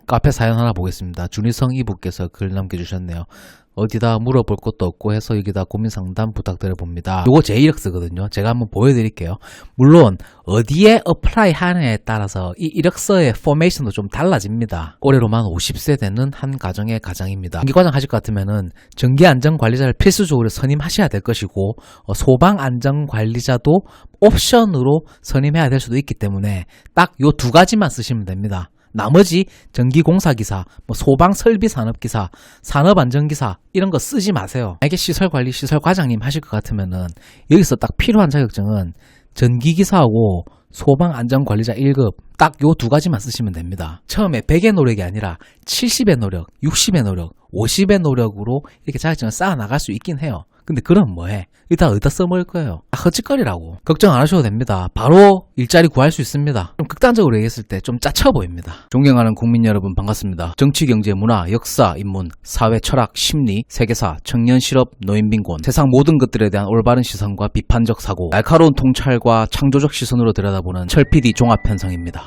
카페 사연 하나 보겠습니다. 준희성 이브께서 글 남겨주셨네요. 어디다 물어볼 것도 없고 해서 여기다 고민 상담 부탁드려봅니다. 요거 제 이력서거든요. 제가 한번 보여드릴게요. 물론 어디에 어플라이 하느냐에 따라서 이 이력서의 포메이션도 좀 달라집니다. 올해로 만 50세 되는 한 가정의 가장입니다. 전기과장 하실 것 같으면은 전기안전관리자를 필수적으로 선임하셔야 될 것이고 소방안전관리자도 옵션으로 선임해야 될 수도 있기 때문에 딱 요 두 가지만 쓰시면 됩니다. 나머지 전기공사기사, 소방설비산업기사, 산업안전기사 이런 거 쓰지 마세요. 만약에 시설관리, 시설과장님 하실 것 같으면은 여기서 딱 필요한 자격증은 전기기사하고 소방안전관리자 1급 딱 요 두 가지만 쓰시면 됩니다. 처음에 100의 노력이 아니라 70의 노력, 60의 노력, 50의 노력으로 이렇게 자격증을 쌓아 나갈 수 있긴 해요. 근데 그럼 뭐해? 이따 어디다 써먹을 거예요? 헛짓거리라고. 걱정 안 하셔도 됩니다. 바로 일자리 구할 수 있습니다. 좀 극단적으로 얘기했을 때 좀 짜쳐 보입니다. 존경하는 국민 여러분 반갑습니다. 정치, 경제, 문화, 역사, 인문, 사회, 철학, 심리, 세계사, 청년 실업, 노인 빈곤, 세상 모든 것들에 대한 올바른 시선과 비판적 사고, 날카로운 통찰과 창조적 시선으로 들여다보는 철PD 종합편성입니다.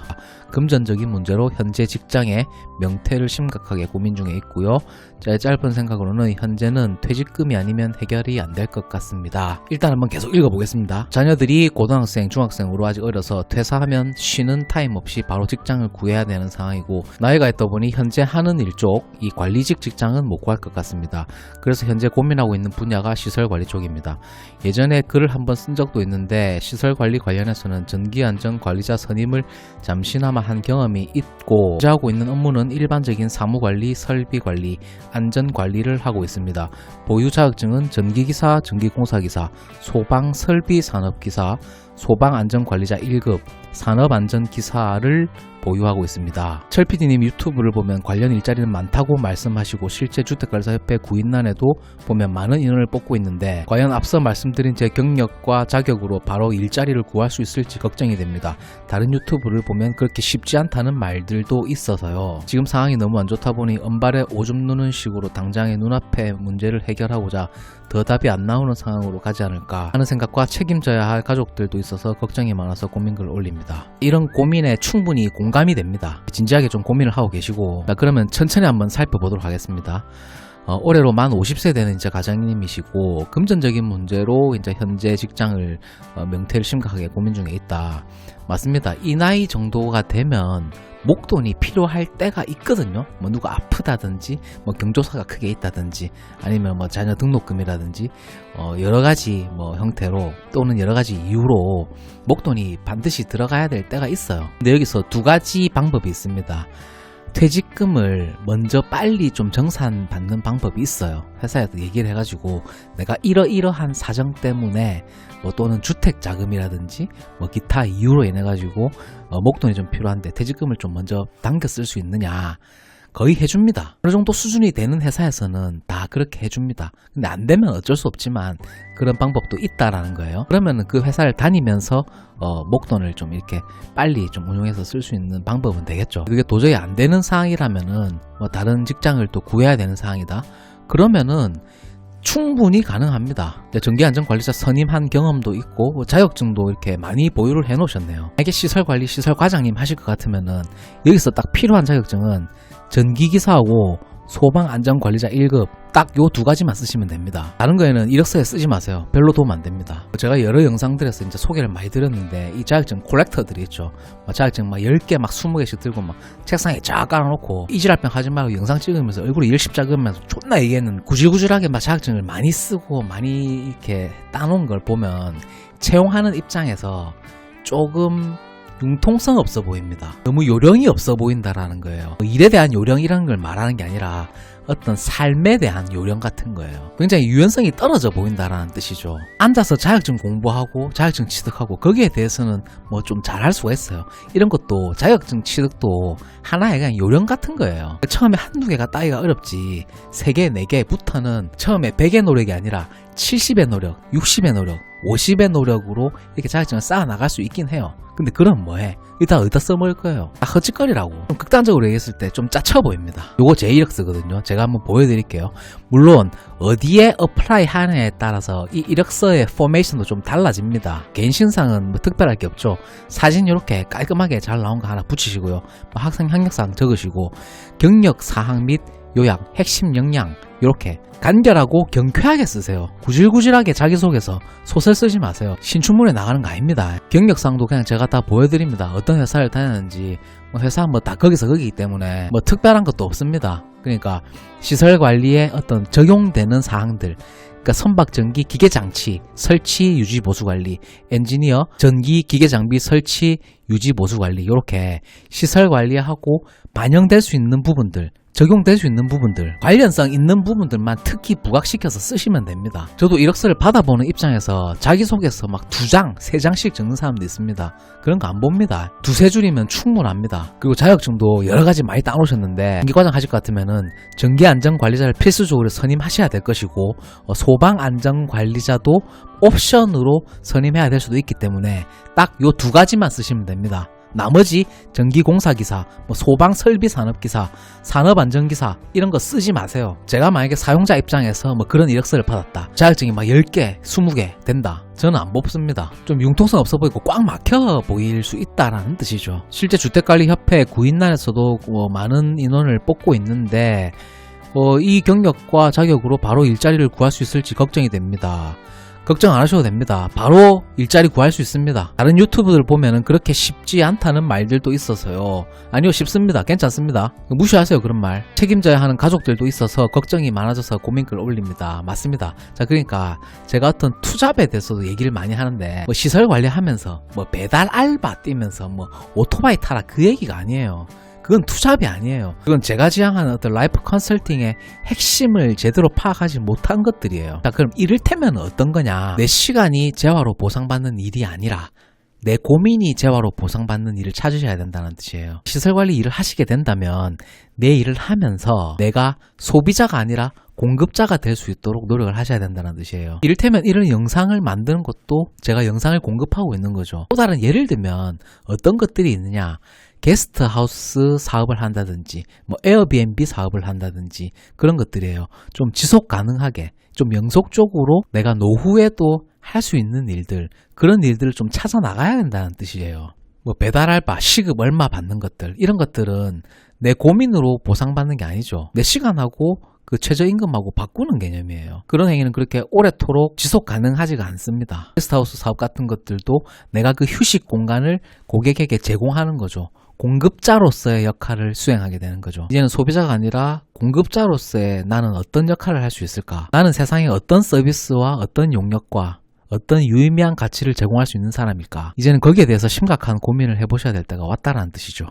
금전적인 문제로 현재 직장의 명퇴를 심각하게 고민 중에 있고요. 짧은 생각으로는 현재는 퇴직금이 아니면 해결이 안 될 것 같습니다. 일단 한번 계속 읽어보겠습니다. 자녀들이 고등학생, 중학생으로 아직 어려서 퇴사하면 쉬는 타임 없이 바로 직장을 구해야 되는 상황이고 나이가 있다 보니 현재 하는 일 쪽 이 관리직 직장은 못 구할 것 같습니다. 그래서 현재 고민하고 있는 분야가 시설관리 쪽입니다. 예전에 글을 한번 쓴 적도 있는데 시설관리 관련해서는 전기안전관리자 선임을 잠시나마 한 경험이 있고 현재 하고 있는 업무는 일반적인 사무관리, 설비관리, 안전관리를 하고 있습니다. 보유 자격증은 전기기사, 전기공사기사, 소방설비산업기사, 소방안전관리자 1급, 산업안전기사를 보유하고 있습니다. 철PD님 유튜브를 보면 관련 일자리는 많다고 말씀하시고 실제 주택관리사협회 구인란에도 보면 많은 인원을 뽑고 있는데 과연 앞서 말씀드린 제 경력과 자격으로 바로 일자리를 구할 수 있을지 걱정이 됩니다. 다른 유튜브를 보면 그렇게 쉽지 않다는 말들도 있어서요. 지금 상황이 너무 안 좋다 보니 은발에 오줌 누는 식으로 당장의 눈앞의 문제를 해결하고자 더 답이 안 나오는 상황으로 가지 않을까 하는 생각과 책임져야 할 가족들도 있어서 걱정이 많아서 고민글을 올립니다. 이런 고민에 충분히 공감이 됩니다. 진지하게 좀 고민을 하고 계시고 그러면 천천히 한번 살펴보도록 하겠습니다. 올해로 만 50세 되는 이제 가장님이시고 금전적인 문제로 이제 현재 직장을 명퇴를 심각하게 고민 중에 있다. 맞습니다. 이 나이 정도가 되면 목돈이 필요할 때가 있거든요. 누가 아프다든지 경조사가 크게 있다든지 아니면 자녀 등록금이라든지 여러 가지 형태로 또는 여러 가지 이유로 목돈이 반드시 들어가야 될 때가 있어요. 근데 여기서 두 가지 방법이 있습니다. 퇴직금을 먼저 빨리 좀 정산받는 방법이 있어요. 회사에도 얘기를 해가지고 내가 이러이러한 사정 때문에 또는 주택자금이라든지 기타 이유로 인해 가지고 목돈이 좀 필요한데 퇴직금을 좀 먼저 당겨 쓸 수 있느냐 거의 해줍니다. 어느 정도 수준이 되는 회사에서는 다 그렇게 해줍니다. 근데 안 되면 어쩔 수 없지만 그런 방법도 있다라는 거예요. 그러면 그 회사를 다니면서 목돈을 좀 이렇게 빨리 좀 운용해서 쓸 수 있는 방법은 되겠죠. 그게 도저히 안 되는 상황이라면은 다른 직장을 또 구해야 되는 상황이다. 그러면은 충분히 가능합니다. 전기안전관리자 선임한 경험도 있고 자격증도 이렇게 많이 보유를 해 놓으셨네요. 만약에 시설관리, 시설과장님 하실 것 같으면은 여기서 딱 필요한 자격증은 전기기사하고 소방안전관리자 1급 딱 요 두 가지만 쓰시면 됩니다. 다른 거에는 이력서에 쓰지 마세요. 별로 도움 안 됩니다. 제가 여러 영상들에서 이제 소개를 많이 드렸는데 이 자격증 콜렉터들이 있죠. 자격증 10개 20개씩 들고 책상에 쫙 깔아놓고 이질랄병 하지 말고 영상 찍으면서 얼굴에 일십자그으면서 존나 얘기했는 구질구질하게 자격증을 많이 쓰고 많이 이렇게 따놓은 걸 보면 채용하는 입장에서 조금 융통성 없어 보입니다. 너무 요령이 없어 보인다라는 거예요. 일에 대한 요령이라는 걸 말하는 게 아니라 어떤 삶에 대한 요령 같은 거예요. 굉장히 유연성이 떨어져 보인다라는 뜻이죠. 앉아서 자격증 공부하고 자격증 취득하고 거기에 대해서는 좀 잘할 수가 있어요. 이런 것도 자격증 취득도 하나의 그냥 요령 같은 거예요. 처음에 한두 개가 따기가 어렵지 3개, 4개부터는 처음에 100의 노력이 아니라 70의 노력, 60의 노력, 50의 노력으로 이렇게 자격증을 쌓아 나갈 수 있긴 해요. 근데 그럼 뭐해? 이따 어디다 써먹을 거예요? 다 헛짓거리라고. 좀 극단적으로 얘기했을 때 좀 짜쳐 보입니다. 요거 제 이력서거든요. 제가 한번 보여드릴게요. 물론 어디에 어플라이 하느냐에 따라서 이 이력서의 포메이션도 좀 달라집니다. 개인 신상은 뭐 특별할 게 없죠. 사진 이렇게 깔끔하게 잘 나온 거 하나 붙이시고요. 뭐 학생 학력사항 적으시고 경력 사항 및 요약, 핵심 역량 이렇게 간결하고 경쾌하게 쓰세요. 구질구질하게 자기소개서 소설 쓰지 마세요. 신춘문에 나가는 거 아닙니다. 경력상도 그냥 제가 다 보여드립니다. 어떤 회사를 다녔는지 뭐 회사 뭐 다 거기서 거기기 때문에 뭐 특별한 것도 없습니다. 그러니까 시설관리에 어떤 적용되는 사항들, 그러니까 선박 전기 기계장치 설치 유지 보수 관리, 엔지니어 전기 기계장비 설치 유지 보수 관리 이렇게 시설 관리하고 반영될 수 있는 부분들, 적용될 수 있는 부분들, 관련성 있는 부분들만 특히 부각시켜서 쓰시면 됩니다. 저도 이력서를 받아보는 입장에서 자기소개서 막 2장, 3장씩 적는 사람도 있습니다. 그런 거 안 봅니다. 2-3줄이면 충분합니다. 그리고 자격증도 여러가지 많이 따놓으셨는데 전기과정 하실 것 같으면은 전기안전관리자를 필수적으로 선임하셔야 될 것이고 소방안전관리자도 옵션으로 선임해야 될 수도 있기 때문에 딱 요 2가지만 쓰시면 됩니다. 나머지 전기공사기사, 뭐 소방설비산업기사, 산업안전기사 이런 거 쓰지 마세요. 제가 만약에 사용자 입장에서 뭐 그런 이력서를 받았다. 자격증이 막 10개, 20개 된다. 저는 안 뽑습니다. 좀 융통성 없어 보이고 꽉 막혀 보일 수 있다라는 뜻이죠. 실제 주택관리협회 구인난에서도 많은 인원을 뽑고 있는데 이 경력과 자격으로 바로 일자리를 구할 수 있을지 걱정이 됩니다. 걱정 안 하셔도 됩니다. 바로 일자리 구할 수 있습니다. 다른 유튜브들 보면은 그렇게 쉽지 않다는 말들도 있어서요. 아니요, 쉽습니다. 괜찮습니다. 무시하세요, 그런 말. 책임져야 하는 가족들도 있어서 걱정이 많아져서 고민글 올립니다. 맞습니다. 자, 그러니까 제가 어떤 투잡에 대해서도 얘기를 많이 하는데 뭐 시설 관리하면서 뭐 배달 알바 뛰면서 뭐 오토바이 타라 그 얘기가 아니에요. 그건 투잡이 아니에요. 그건 제가 지향하는 어떤 라이프 컨설팅의 핵심을 제대로 파악하지 못한 것들이에요. 자, 그럼 이를테면 어떤 거냐? 내 시간이 재화로 보상받는 일이 아니라 내 고민이 재화로 보상받는 일을 찾으셔야 된다는 뜻이에요. 시설관리 일을 하시게 된다면 내 일을 하면서 내가 소비자가 아니라 공급자가 될 수 있도록 노력을 하셔야 된다는 뜻이에요. 이를테면 이런 영상을 만드는 것도 제가 영상을 공급하고 있는 거죠. 또 다른 예를 들면 어떤 것들이 있느냐? 게스트하우스 사업을 한다든지 뭐 에어비앤비 사업을 한다든지 그런 것들이에요. 좀 지속 가능하게 좀 영속적으로 내가 노후에도 할 수 있는 일들, 그런 일들을 좀 찾아 나가야 된다는 뜻이에요. 뭐 배달 알바, 시급 얼마 받는 것들, 이런 것들은 내 고민으로 보상받는 게 아니죠. 내 시간하고 그 최저임금하고 바꾸는 개념이에요. 그런 행위는 그렇게 오래도록 지속 가능하지가 않습니다. 게스트하우스 사업 같은 것들도 내가 그 휴식 공간을 고객에게 제공하는 거죠. 공급자로서의 역할을 수행하게 되는 거죠. 이제는 소비자가 아니라 공급자로서의 나는 어떤 역할을 할 수 있을까? 나는 세상에 어떤 서비스와 어떤 용역과 어떤 유의미한 가치를 제공할 수 있는 사람일까? 이제는 거기에 대해서 심각한 고민을 해보셔야 될 때가 왔다라는 뜻이죠.